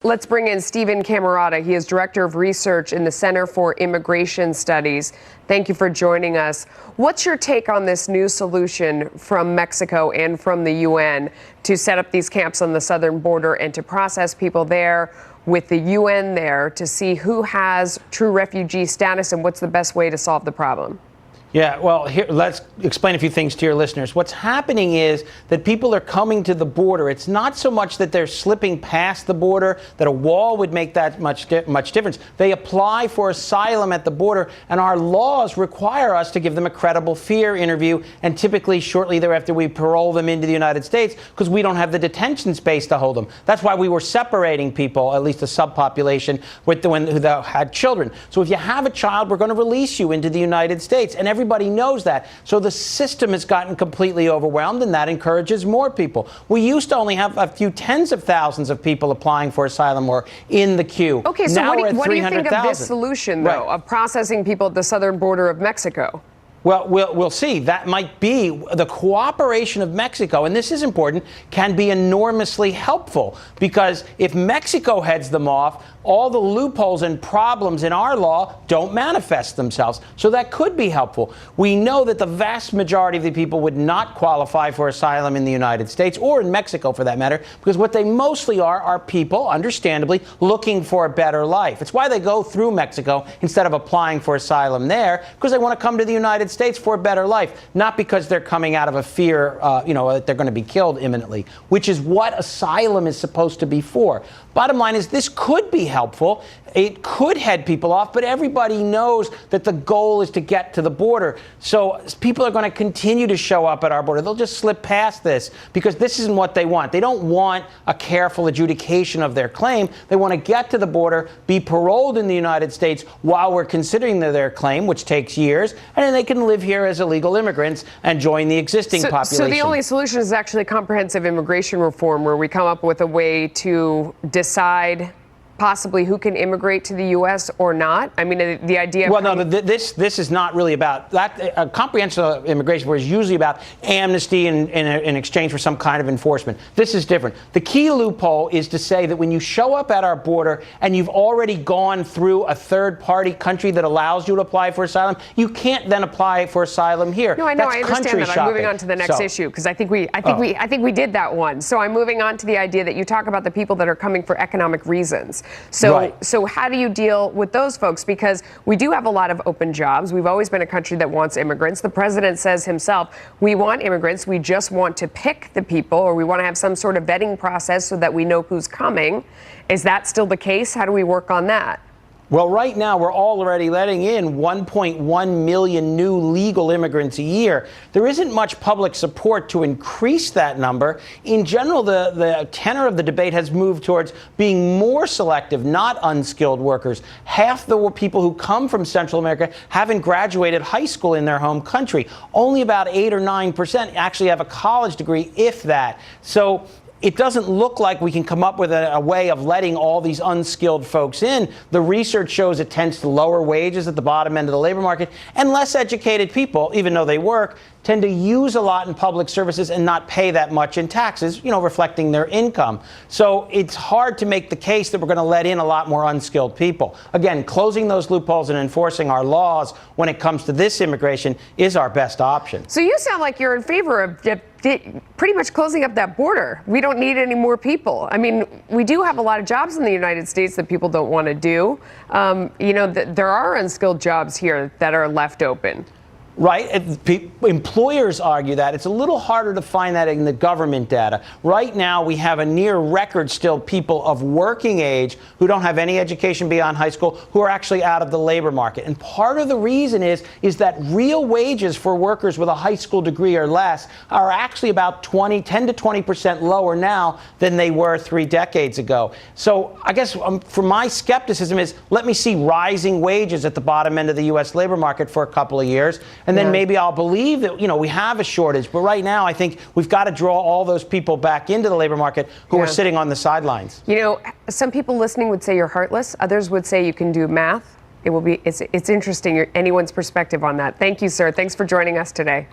Let's bring in Stephen Camarota. He is Director of Research in the Center for Immigration Studies. Thank you for joining us. What's your take on this new solution from Mexico and from the UN to set up these camps on the southern border and to process people there with the UN there to see who has true refugee status and what's the best way to solve the problem? Yeah, well, here, let's explain a few things to your listeners. What's happening is that people are coming to the border. It's not so much that they're slipping past the border, that a wall would make that much difference. They apply for asylum at the border, and our laws require us to give them a credible fear interview, and typically shortly thereafter we parole them into the United States because we don't have the detention space to hold them. That's why we were separating people, at least a subpopulation, with the one who had children. So if you have a child, we're going to release you into the United States, and everybody knows that. So the system has gotten completely overwhelmed, and that encourages more people. We used to only have a few tens of thousands of people applying for asylum or in the queue. Okay, so what do you think of this solution, though, of processing people at the southern border of Mexico? Well, we'll see. That might be the cooperation of Mexico, and this is important, can be enormously helpful, because if Mexico heads them off, all the loopholes and problems in our law don't manifest themselves. So that could be helpful. We know that the vast majority of the people would not qualify for asylum in the United States, or in Mexico for that matter, because what they mostly are people, understandably, looking for a better life. It's why they go through Mexico instead of applying for asylum there, because they want to come to the United States for a better life, not because they're coming out of a fear, that they're going to be killed imminently, which is what asylum is supposed to be for. Bottom line is this could be helpful. It could head people off, but everybody knows that the goal is to get to the border. So people are going to continue to show up at our border. They'll just slip past this because this isn't what they want. They don't want a careful adjudication of their claim. They want to get to the border, be paroled in the United States while we're considering their claim, which takes years, and then they can live here as illegal immigrants and join the existing population. So the only solution is actually comprehensive immigration reform, where we come up with a way to decide possibly who can immigrate to the U.S. or not? I mean, the idea of... Well, no, this is not really about that. Comprehensive immigration is usually about amnesty in exchange for some kind of enforcement. This is different. The key loophole is to say that when you show up at our border and you've already gone through a third-party country that allows you to apply for asylum, you can't then apply for asylum here. No, I know, That's I understand that. I'm moving on to the next issue because I think we did that one. So I'm moving on to the idea that you talk about the people that are coming for economic reasons. So how do you deal with those folks? Because we do have a lot of open jobs. We've always been a country that wants immigrants. The president says himself, we want immigrants. We just want to pick the people, or we want to have some sort of vetting process so that we know who's coming. Is that still the case? How do we work on that? Well, right now, we're already letting in 1.1 million new legal immigrants a year. There isn't much public support to increase that number. In general, the tenor of the debate has moved towards being more selective, not unskilled workers. Half the people who come from Central America haven't graduated high school in their home country. Only about 8 or 9% actually have a college degree, if that. So it doesn't look like we can come up with a way of letting all these unskilled folks in. The research shows it tends to lower wages at the bottom end of the labor market, and less educated people, even though they work, tend to use a lot in public services and not pay that much in taxes, reflecting their income. So it's hard to make the case that we're going to let in a lot more unskilled people. Again, closing those loopholes and enforcing our laws when it comes to this immigration is our best option. So you sound like you're in favor of pretty much closing up that border. We don't need any more people. I mean, we do have a lot of jobs in the United States that people don't want to do. There are unskilled jobs here that are left open. Right? Employers argue that. It's a little harder to find that in the government data. Right now, we have a near record still people of working age who don't have any education beyond high school who are actually out of the labor market. And part of the reason is that real wages for workers with a high school degree or less are actually about 10 to 20% lower now than they were 3 decades ago. So I guess for my skepticism is, let me see rising wages at the bottom end of the U.S. labor market for a couple of years. And then maybe I'll believe that, we have a shortage. But right now, I think we've got to draw all those people back into the labor market who are sitting on the sidelines. Some people listening would say you're heartless. Others would say you can do math. It's interesting, anyone's perspective on that. Thank you, sir. Thanks for joining us today.